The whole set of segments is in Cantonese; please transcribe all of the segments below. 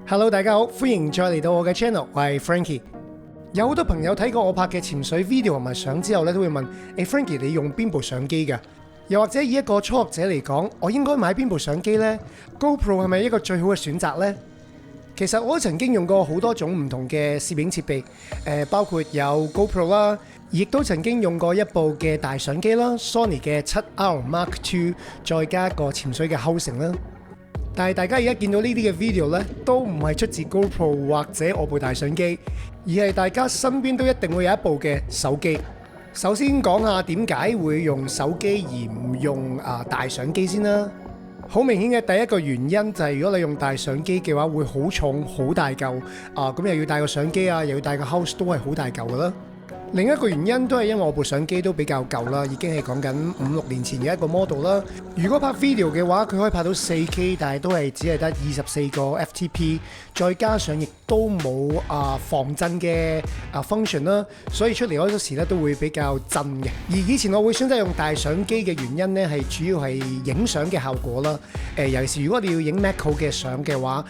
Hello， 大家好，歡迎再嚟到我嘅 channel， 我係 Frankie。有好多朋友睇過我拍嘅潛水 video 同埋相之後咧，都會問：Frankie， 你用邊部相機㗎？又或者以一個初學者嚟講，我應該買邊部相機呢？ GoPro 係咪一個最好嘅選擇呢？其實我都曾經用過好多種唔同嘅攝影設備，包括有 GoPro 啦，亦都曾經用過一部嘅大相機啦 ，Sony 嘅 7R Mark II， 再加一個潛水嘅 housing 啦。但係大家而家見到呢啲嘅 video 咧，都唔係出自 GoPro 或者我部大相機，而係大家身邊都一定會有一部嘅手機。首先講下點解會用手機而唔用大相機先啦。好明顯嘅第一個原因就係如果你用大相機嘅話，會好重好大嚿咁又要帶個相機又要帶個 house 都係好大嚿噶啦。另一個原因都係因為我部相機都比較舊啦，已經係講緊5-6年前嘅一個 model 啦。如果拍 video 嘅話，佢可以拍到 4K， 但係都係只係得24個 FTP， 再加上亦都冇防震嘅function 啦，所以出嚟嗰時咧都會比較震嘅。而以前我會選擇用大相機嘅原因咧，係主要係影相嘅效果啦。尤其是如果你要影 macro 嘅相嘅話，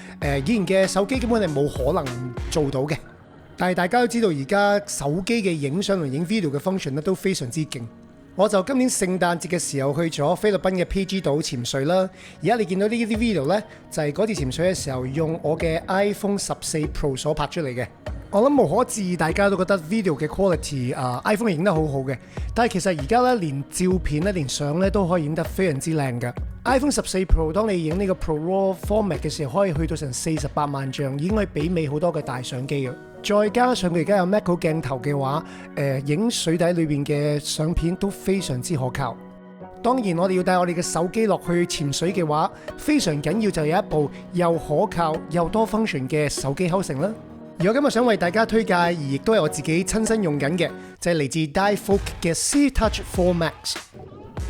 以前嘅手機根本係冇可能做到嘅。但係大家都知道，而家手機嘅影相同影 video 嘅 function 咧都非常之勁。我就今年聖誕節嘅時候去咗菲律賓嘅 PG 島潛水啦。而家你見到呢啲 video 呢，就係嗰次潛水嘅時候用我嘅 iPhone 14 Pro 所拍出嚟嘅。我諗無可置疑，大家都覺得 video 嘅 quality，iPhone 影得好好嘅。但係其實而家咧，連照片咧，連相咧都可以影得非常之靚㗎。iPhone 14 Pro 當你影呢個 Pro RAW format 嘅時候，可以去到成48萬像，已經可以媲美好多嘅大相機嘅。再加上佢而家有 macro 鏡頭嘅話，影水底裏邊嘅相片都非常之可靠。當然，我哋要帶我哋嘅手機落去潛水嘅話，非常緊要就有一部又可靠又多 function 嘅手機 housing 啦。而我今日想為大家推介，而亦都係我自己親身用緊嘅，就係嚟自 Difoc 嘅 C-Touch 4 Max。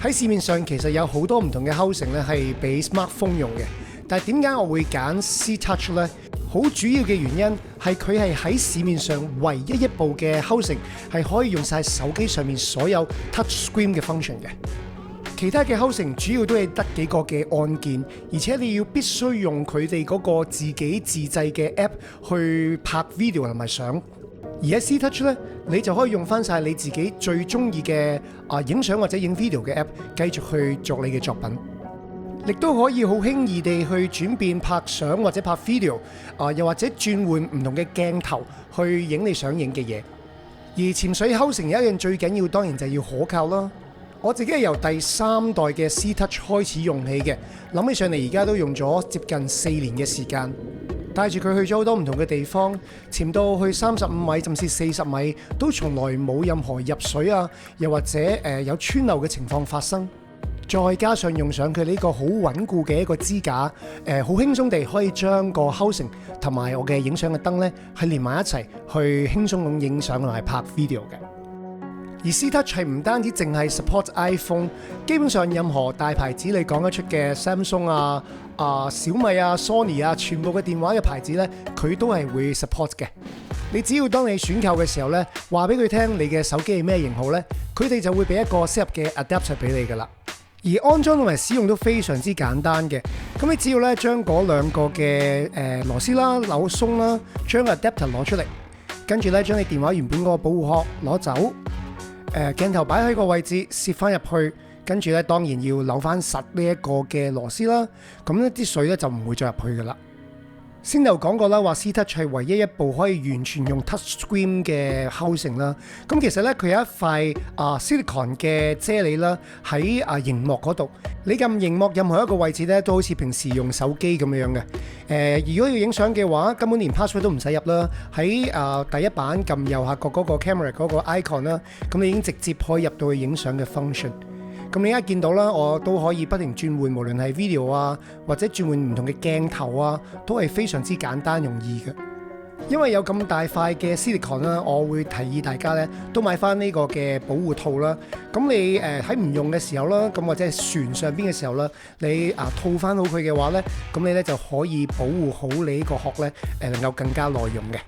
喺市面上其實有好多唔同嘅 housing 咧，係俾 smartphone 用嘅。但係點解我會揀 C-Touch 呢？好主要嘅原因係佢係喺市面上唯一一部嘅 housing 係可以用晒手機上面所有 touch screen 嘅 function 嘅。其他嘅 housing 主要都係得幾個嘅按鍵，而且你要必須用佢哋嗰個自己自製嘅 app 去拍 video 同埋相。而喺 C-Touch 咧，你就可以用翻晒你自己最中意嘅影相或者影 video 嘅 app， 繼續去做你嘅作品。亦都可以好輕易地去轉變拍相或者拍 video，又或者轉換唔同嘅鏡頭去影你想影嘅嘢。而潛水 housing 有一樣最緊要，當然就係要可靠啦。我自己係由第3代嘅 C-Touch 開始用起嘅，諗起上嚟而家都用咗接近4年嘅時間，帶住佢去咗好多唔同嘅地方，潛到去35米甚至40米，都從來冇任何入水又或者有穿漏嘅情況發生。再加上用上佢呢個好穩固嘅一個支架，好輕鬆地可以將個 housing 同埋我嘅影相嘅燈呢係連埋一齊，去輕鬆咁影相同埋拍 video 嘅。而 C-Touch 係唔單止淨係 support iPhone， 基本上任何大牌子你講得出嘅 Samsung 小米Sony 全部嘅電話嘅牌子呢，佢都係會 support 嘅。你只要當你選購嘅時候呢，話俾佢聽你嘅手機係咩型號呢，佢哋就會俾一個適合嘅 adapter 俾你㗎啦。而安裝同埋使用都非常之簡單嘅，咁你只要咧將嗰兩個嘅螺絲啦扭鬆啦，將個 adapter 攞出嚟，跟住咧將你電話原本嗰個保護殼攞走，鏡頭擺喺個位置，攝翻入去，跟住咧當然要扭翻實呢一個嘅螺絲啦，咁呢啲水咧就唔會再入去噶啦。先就講過啦，話 C-Touch 係唯一一部可以完全用 touch screen 嘅 housing 啦。咁其實咧佢有一塊silicon 嘅啫喱啦，喺熒幕嗰度。你撳熒幕任何一個位置咧，都好似平時用手機咁樣嘅。如果要影相嘅話，根本連 password 都唔使入啦。喺第一版撳右下角嗰個 camera 嗰個 icon 啦，咁你已經直接可以入到去影相嘅 function。咁你而家見到啦，我都可以不停轉換，無論係 video 或者轉換唔同嘅鏡頭都係非常之簡單容易嘅。因為有咁大塊嘅 silicon 啦，我會提議大家咧都買翻呢個嘅保護套啦。咁你喺唔用嘅時候啦，咁或者係船上邊嘅時候啦，你套翻好佢嘅話咧，咁你咧就可以保護好你呢個殼咧，能夠更加耐用嘅。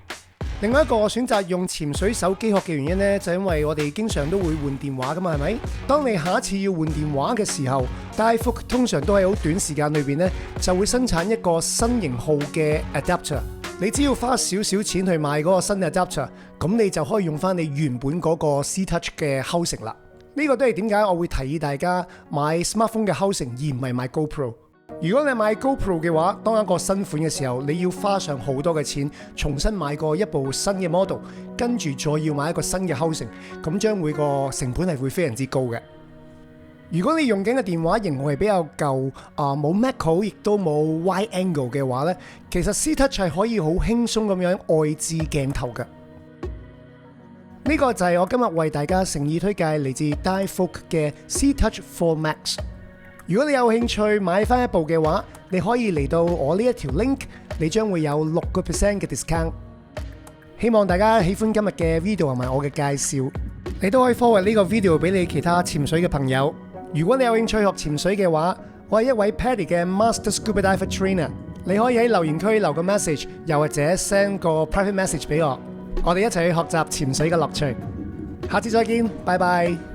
另外一個我選擇用潛水手機殼嘅原因呢，就因為我哋經常都會換電話㗎嘛，係咪？當你下一次要換電話嘅時候，Dialog 通常都喺好短時間裏邊呢，就會生產一個新型號嘅 adapter。你只要花少少錢去買嗰個新 adapter， 咁你就可以用翻你原本嗰個 C-Touch 嘅 housing 啦。呢個都係點解我會提議大家買 smartphone 嘅 housing 而唔係買 GoPro。如果你買 GoPro 嘅話，當一個新款嘅時候，你要花上好多嘅錢，重新買過一部新嘅 model， 跟住再要買一個新嘅 housing， 咁將會個成本係會非常之高嘅。如果你用緊嘅電話型號係比較舊，冇 macro 亦都冇 wide angle 嘅話呢，其實 C-Touch 係可以好輕鬆咁樣外置鏡頭嘅。呢個就係我今日為大家誠意推介嚟自 Dialog 嘅 C-Touch 4 Max。如果你有興趣買翻一部嘅話，你可以嚟到我呢一條 link， 你將會有6% 嘅 discount。希望大家喜歡今日嘅 video 同埋我嘅介紹，你都可以 forward 呢個 video 俾你其他潛水嘅朋友。如果你有興趣學潛水嘅話，我係一位 PADI 嘅 Master Scuba Diver Trainer， 你可以喺留言區留個 message， 又或者 send 個 private message 俾我，我哋一齊去學習潛水嘅樂趣。下次再見，拜拜。